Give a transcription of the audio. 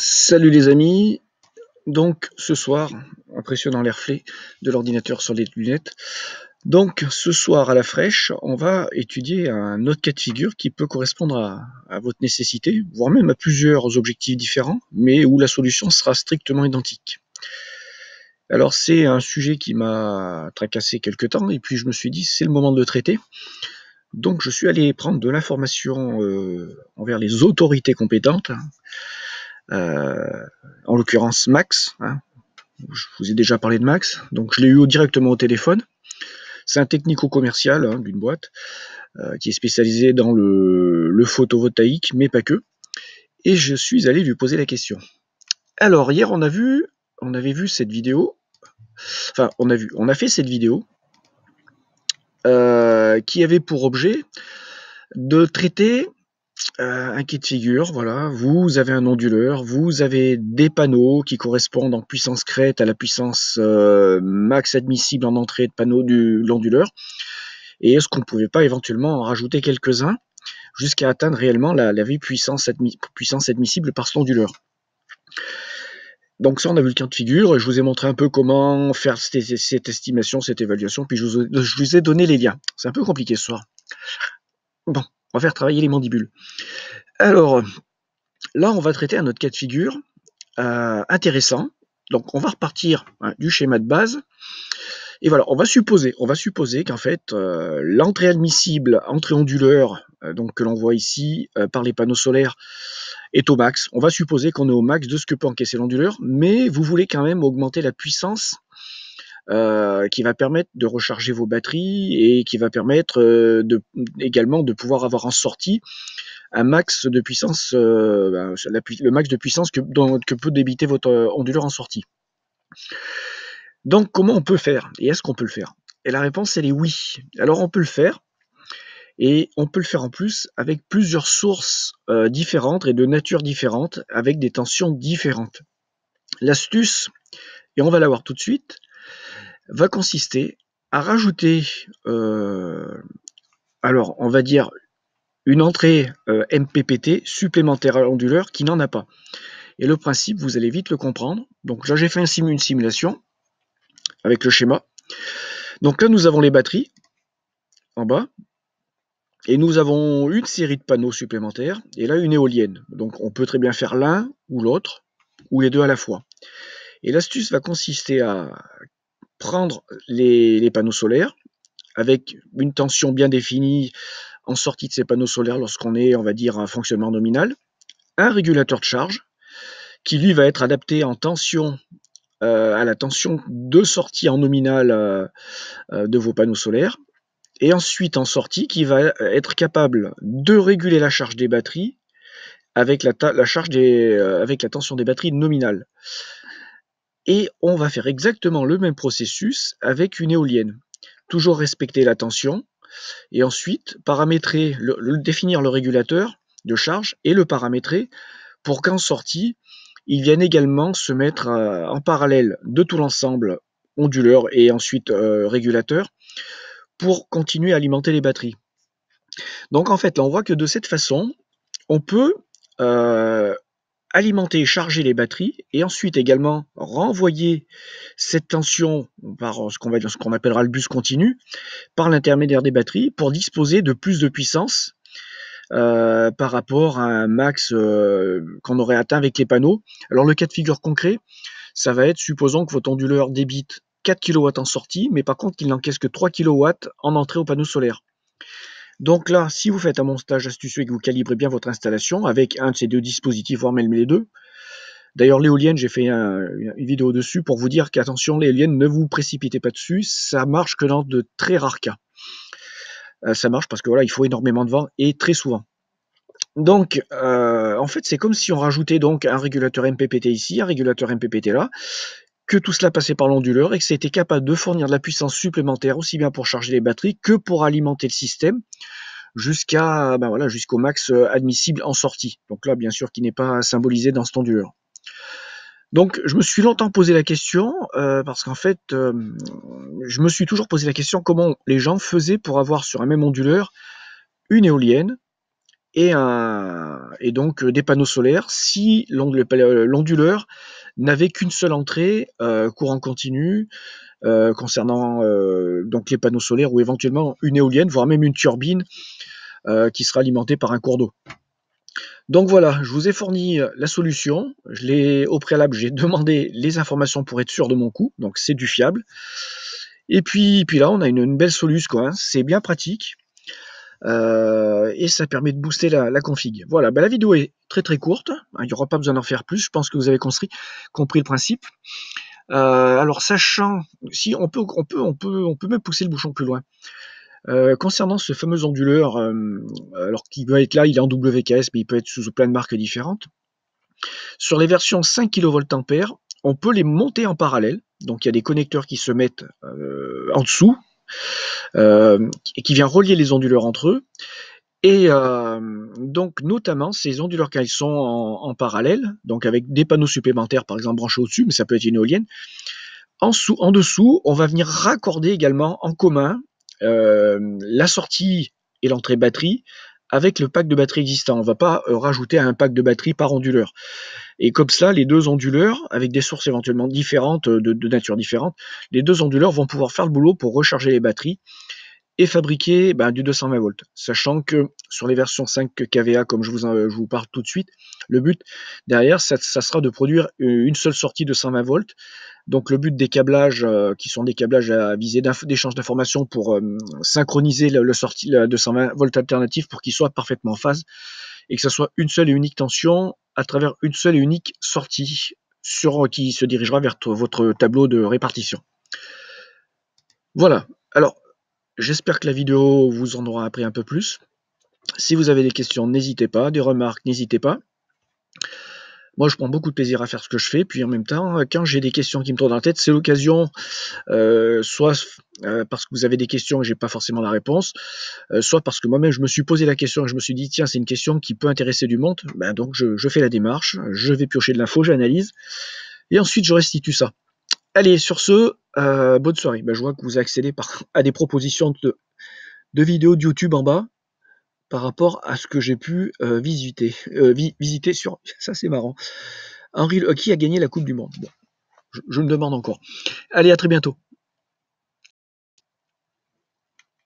Salut les amis, donc ce soir, impressionnant les reflets de l'ordinateur sur les lunettes, donc ce soir à la fraîche, on va étudier un autre cas de figure qui peut correspondre à votre nécessité, voire même à plusieurs objectifs différents, mais où la solution sera strictement identique. Alors c'est un sujet qui m'a tracassé quelque temps, et puis je me suis dit c'est le moment de le traiter. Donc je suis allé prendre de l'information envers les autorités compétentes, en l'occurrence Max, hein. Je vous ai déjà parlé de Max, donc je l'ai eu directement au téléphone. C'est un technico-commercial d'une boîte qui est spécialisé dans le photovoltaïque, mais pas que. Et je suis allé lui poser la question. Alors hier on avait vu cette vidéo, enfin on a fait cette vidéo qui avait pour objet de traiter un cas de figure, voilà, vous avez un onduleur, vous avez des panneaux qui correspondent en puissance crête à la puissance max admissible en entrée de panneau de l'onduleur, et est-ce qu'on ne pouvait pas éventuellement en rajouter quelques-uns jusqu'à atteindre réellement la puissance admissible par cet onduleur. Donc ça, on a vu le cas de figure, et je vous ai montré un peu comment faire cette estimation, cette évaluation, puis je vous ai donné les liens. C'est un peu compliqué ce soir. Bon, on va faire travailler les mandibules. Alors, là, on va traiter un autre cas de figure intéressant. Donc, on va repartir du schéma de base. Et voilà, on va supposer qu'en fait, l'entrée admissible, entrée onduleur, donc que l'on voit ici par les panneaux solaires, est au max. On va supposer qu'on est au max de ce que peut encaisser l'onduleur, mais vous voulez quand même augmenter la puissance qui va permettre de recharger vos batteries et qui va permettre également de pouvoir avoir en sortie un max de puissance, le max de puissance que peut débiter votre onduleur en sortie. Donc comment on peut faire? Et est-ce qu'on peut le faire? Et la réponse elle est oui. Alors on peut le faire, et on peut le faire en plus avec plusieurs sources différentes et de nature différente, avec des tensions différentes. L'astuce, et on va la voir tout de suite, va consister à rajouter, alors on va dire une entrée MPPT supplémentaire à l'onduleur qui n'en a pas. Et le principe, vous allez vite le comprendre. Donc là, j'ai fait une simulation avec le schéma. Donc là, nous avons les batteries en bas, et nous avons une série de panneaux supplémentaires, et là, une éolienne. Donc on peut très bien faire l'un ou l'autre, ou les deux à la fois. Et l'astuce va consister à prendre les panneaux solaires, avec une tension bien définie en sortie de ces panneaux solaires lorsqu'on est, on va dire, à un fonctionnement nominal, un régulateur de charge, qui lui va être adapté en tension à la tension de sortie en nominal de vos panneaux solaires, et ensuite en sortie qui va être capable de réguler la charge des batteries avec la charge avec la tension des batteries nominale. Et on va faire exactement le même processus avec une éolienne. Toujours respecter la tension, et ensuite paramétrer, définir le régulateur de charge et le paramétrer pour qu'en sortie, ils viennent également se mettre en parallèle de tout l'ensemble onduleur et ensuite régulateur pour continuer à alimenter les batteries. Donc en fait, là, on voit que de cette façon, on peut alimenter et charger les batteries, et ensuite également renvoyer cette tension par ce qu'on appellera le bus continu par l'intermédiaire des batteries pour disposer de plus de puissance par rapport à un max qu'on aurait atteint avec les panneaux. Alors le cas de figure concret, ça va être, supposons que votre onduleur débite 4 kW en sortie, mais par contre qu'il n'encaisse que 3 kW en entrée au panneau solaire. Donc là, si vous faites un montage astucieux et que vous calibrez bien votre installation avec un de ces deux dispositifs, voire même les deux, d'ailleurs l'éolienne, j'ai fait une vidéo dessus pour vous dire qu'attention, l'éolienne, ne vous précipitez pas dessus, ça marche que dans de très rares cas. Ça marche parce que voilà, il faut énormément de vent et très souvent. Donc, en fait, c'est comme si on rajoutait donc un régulateur MPPT ici, un régulateur MPPT là, que tout cela passait par l'onduleur et que c'était capable de fournir de la puissance supplémentaire aussi bien pour charger les batteries que pour alimenter le système jusqu'au max admissible en sortie. Donc là, bien sûr, qui n'est pas symbolisé dans cet onduleur. Donc, je me suis longtemps posé la question parce qu'en fait, je me suis toujours posé la question comment les gens faisaient pour avoir sur un même onduleur une éolienne et donc des panneaux solaires si l'onduleur n'avait qu'une seule entrée, courant continu, concernant donc les panneaux solaires ou éventuellement une éolienne, voire même une turbine qui sera alimentée par un cours d'eau. Donc voilà, je vous ai fourni la solution. Au préalable, j'ai demandé les informations pour être sûr de mon coup, donc c'est du fiable. Et puis là, on a une belle solution, quoi, hein. C'est bien pratique. Et ça permet de booster la config. Voilà, ben la vidéo est très très courte, il n'y aura pas besoin d'en faire plus, je pense que vous avez compris le principe. Alors sachant, si on peut même pousser le bouchon plus loin. Concernant ce fameux onduleur, alors qui va être là, il est en WKS, mais il peut être sous plein de marques différentes. Sur les versions 5 kVA, on peut les monter en parallèle. Donc il y a des connecteurs qui se mettent en dessous et qui viennent relier les onduleurs entre eux. Et donc notamment ces onduleurs quand ils sont en parallèle, donc avec des panneaux supplémentaires par exemple branchés au-dessus, mais ça peut être une éolienne. En dessous, on va venir raccorder également en commun la sortie et l'entrée batterie avec le pack de batterie existant. On ne va pas rajouter un pack de batterie par onduleur. Et comme ça, les deux onduleurs, avec des sources éventuellement différentes, de nature différente, les deux onduleurs vont pouvoir faire le boulot pour recharger les batteries et fabriquer du 220 volts. Sachant que sur les versions 5 kVA, comme je vous parle tout de suite, le but derrière, ça sera de produire une seule sortie de 120 volts. Donc le but des câblages, qui sont des câblages à visée d'échange d'informations pour synchroniser le sortie de 120 volts alternatif pour qu'il soit parfaitement en phase et que ce soit une seule et unique tension à travers une seule et unique sortie qui se dirigera vers votre tableau de répartition. Voilà. Alors, j'espère que la vidéo vous en aura appris un peu plus. Si vous avez des questions, n'hésitez pas, des remarques, n'hésitez pas. Moi, je prends beaucoup de plaisir à faire ce que je fais, puis en même temps, quand j'ai des questions qui me tournent dans la tête, c'est l'occasion, soit parce que vous avez des questions et j'ai pas forcément la réponse, soit parce que moi-même je me suis posé la question et je me suis dit tiens, c'est une question qui peut intéresser du monde, donc je fais la démarche, je vais piocher de l'info, j'analyse, et ensuite je restitue ça. Allez, sur ce, bonne soirée. Je vois que vous accédez à des propositions de vidéos de YouTube en bas par rapport à ce que j'ai pu visiter sur... Ça, c'est marrant. Henri, qui a gagné la Coupe du Monde? Bon, je me demande encore. Allez, à très bientôt.